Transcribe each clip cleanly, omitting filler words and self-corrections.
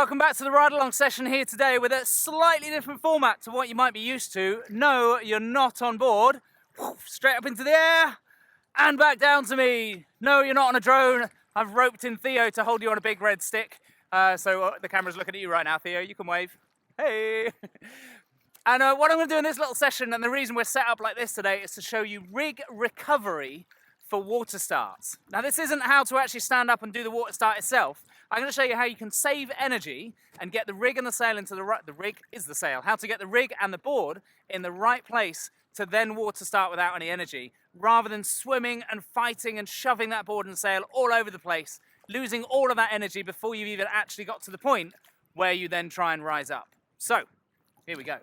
Welcome back to the ride-along session here today with a slightly different format to what you might be used to. No, you're not on board. Straight up into the air and back down to me. No, you're not on a drone. I've roped in Theo to hold you on a big red stick. So the camera's looking at you right now, Theo. You can wave. Hey! And what I'm going to do in this little session, and the reason we're set up like this today, is to show you rig recovery for water starts. Now, this isn't how to actually stand up and do the water start itself. I'm going to show you how you can save energy and get the rig and the sail into the right... The rig is the sail. How to get the rig and the board in the right place to then water start without any energy, rather than swimming and fighting and shoving that board and sail all over the place, losing all of that energy before you've even actually got to the point where you then try and rise up. So, here we go.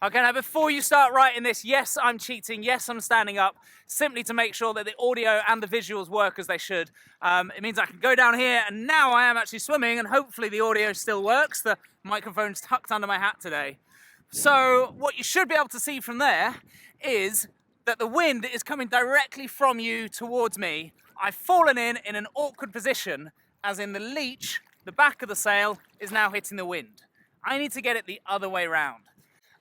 Okay, now before you start writing this, yes, I'm cheating, yes, I'm standing up, simply to make sure that the audio and the visuals work as they should. It means I can go down here, and now I am actually swimming, and hopefully the audio still works. The microphone's tucked under my hat today. So what you should be able to see from there is that the wind is coming directly from you towards me. I've fallen in an awkward position, as in the leech, the back of the sail, is now hitting the wind. I need to get it the other way around.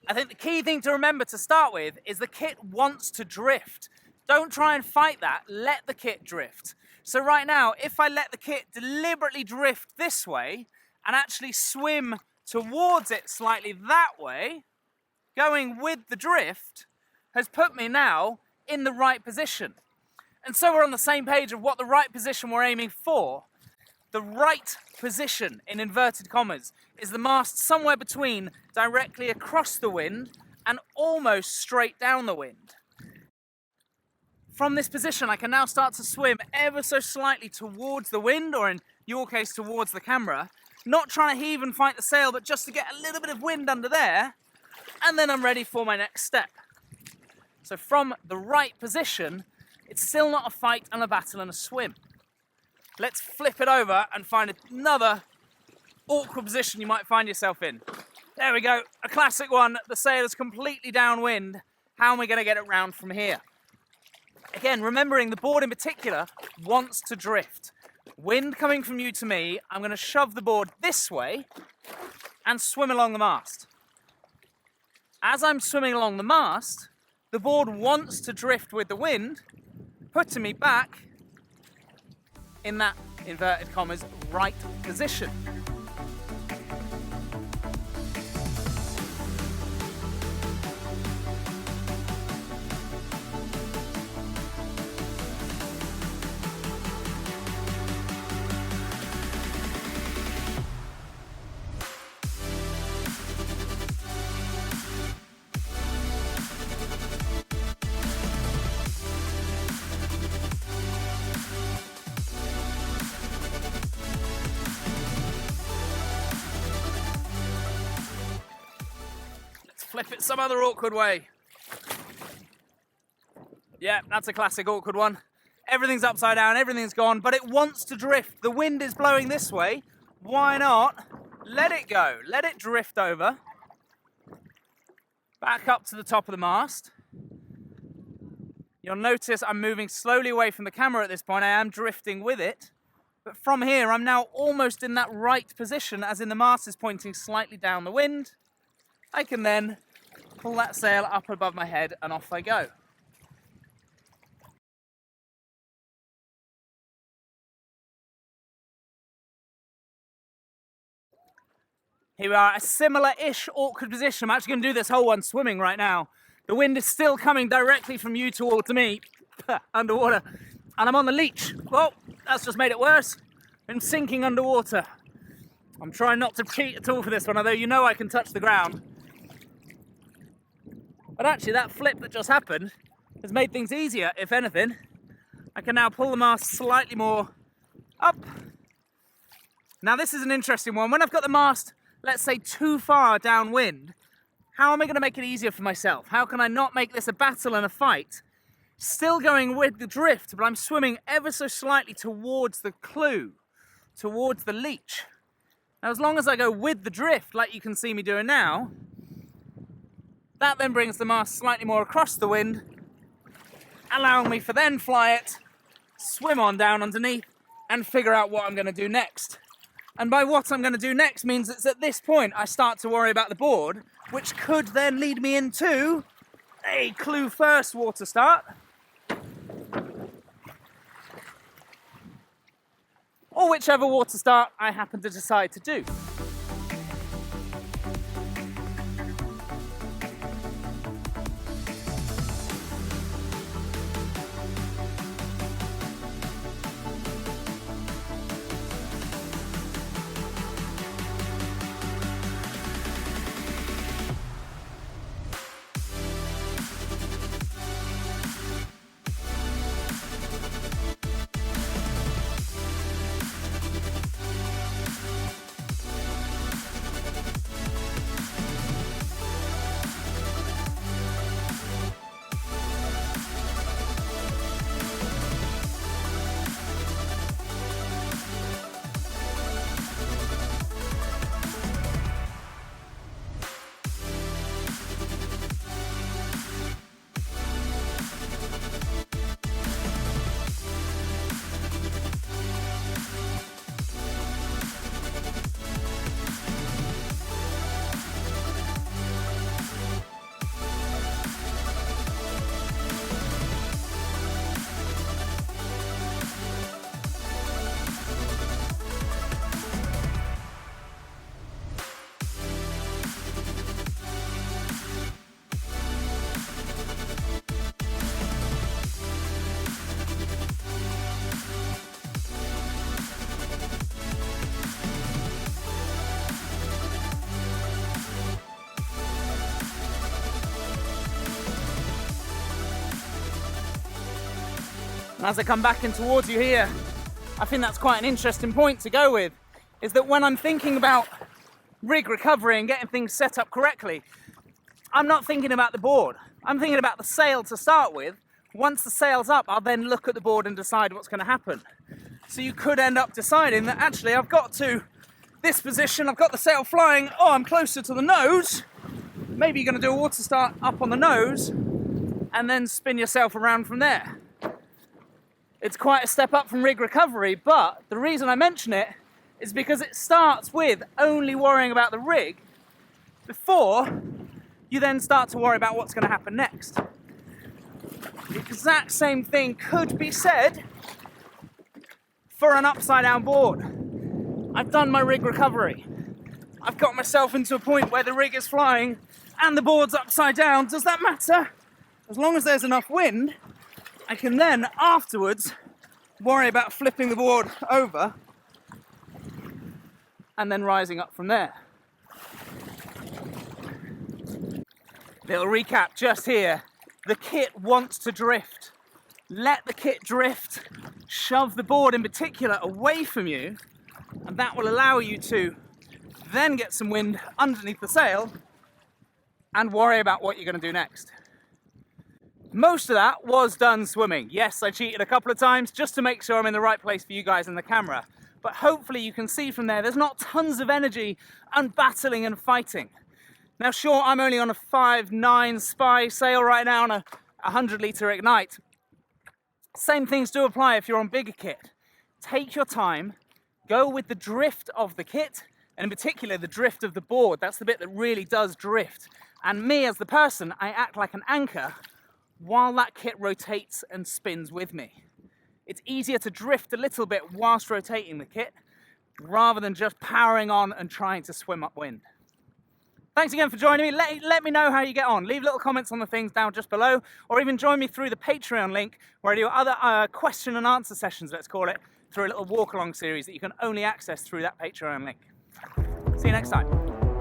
I think the key thing to remember to start with is the kit wants to drift. Don't try and fight that, let the kit drift. So right now, if I let the kit deliberately drift this way and actually swim towards it slightly that way, going with the drift has put me now in the right position. And so we're on the same page of what the right position we're aiming for. The right position, in inverted commas, is the mast somewhere between directly across the wind and almost straight down the wind. From this position, I can now start to swim ever so slightly towards the wind, or in your case, towards the camera, not trying to heave and fight the sail, but just to get a little bit of wind under there, and then I'm ready for my next step. So from the right position, it's still not a fight and a battle and a swim. Let's flip it over and find another awkward position you might find yourself in. There we go, a classic one. The sail is completely downwind. How am we going to get it round from here? Again, remembering the board in particular wants to drift. Wind coming from you to me, I'm going to shove the board this way and swim along the mast. As I'm swimming along the mast, the board wants to drift with the wind, putting me back in that, inverted commas, right position. Flip it some other awkward way. Yeah, that's a classic awkward one. Everything's upside down, everything's gone, but it wants to drift. The wind is blowing this way. Why not? Let it go. Let it drift over. Back up to the top of the mast. You'll notice I'm moving slowly away from the camera at this point. I am drifting with it. But from here, I'm now almost in that right position, as in the mast is pointing slightly down the wind. I can then pull that sail up above my head and off I go. Here we are, a similar-ish awkward position. I'm actually going to do this whole one swimming right now. The wind is still coming directly from you towards me, underwater, and I'm on the leech. Well, that's just made it worse. I'm sinking underwater. I'm trying not to cheat at all for this one, although you know I can touch the ground. But actually, that flip that just happened has made things easier, if anything. I can now pull the mast slightly more up. Now, this is an interesting one. When I've got the mast, let's say, too far downwind, how am I going to make it easier for myself? How can I not make this a battle and a fight? Still going with the drift, but I'm swimming ever so slightly towards the clue, towards the leech. Now, as long as I go with the drift, like you can see me doing now, that then brings the mast slightly more across the wind, allowing me to then fly it, swim on down underneath, and figure out what I'm going to do next. And by what I'm going to do next means it's at this point I start to worry about the board, which could then lead me into a clue first water start, or whichever water start I happen to decide to do. And as I come back in towards you here, I think that's quite an interesting point to go with, is that when I'm thinking about rig recovery and getting things set up correctly, I'm not thinking about the board. I'm thinking about the sail to start with. Once the sail's up, I'll then look at the board and decide what's going to happen. So you could end up deciding that actually I've got to this position, I've got the sail flying, oh, I'm closer to the nose. Maybe you're going to do a water start up on the nose and then spin yourself around from there. It's quite a step up from rig recovery, but the reason I mention it is because it starts with only worrying about the rig before you then start to worry about what's going to happen next. The exact same thing could be said for an upside down board. I've done my rig recovery. I've got myself into a point where the rig is flying and the board's upside down. Does that matter? As long as there's enough wind, I can then afterwards worry about flipping the board over and then rising up from there. Little recap just here. The kit wants to drift. Let the kit drift. Shove the board in particular away from you, and that will allow you to then get some wind underneath the sail and worry about what you're going to do next. Most of that was done swimming. Yes, I cheated a couple of times just to make sure I'm in the right place for you guys in the camera. But hopefully you can see from there's not tons of energy and battling and fighting. Now sure, I'm only on a 5.9 spy sail right now on a 100-litre Ignite. Same things do apply if you're on bigger kit. Take your time, go with the drift of the kit, and in particular the drift of the board. That's the bit that really does drift. And me as the person, I act like an anchor while that kit rotates and spins with me. It's easier to drift a little bit whilst rotating the kit rather than just powering on and trying to swim upwind. Thanks again for joining me. Let me know how you get on. Leave little comments on the things down just below, or even join me through the Patreon link where I do other question and answer sessions, let's call it, through a little walk along series that you can only access through that Patreon link. See you next time.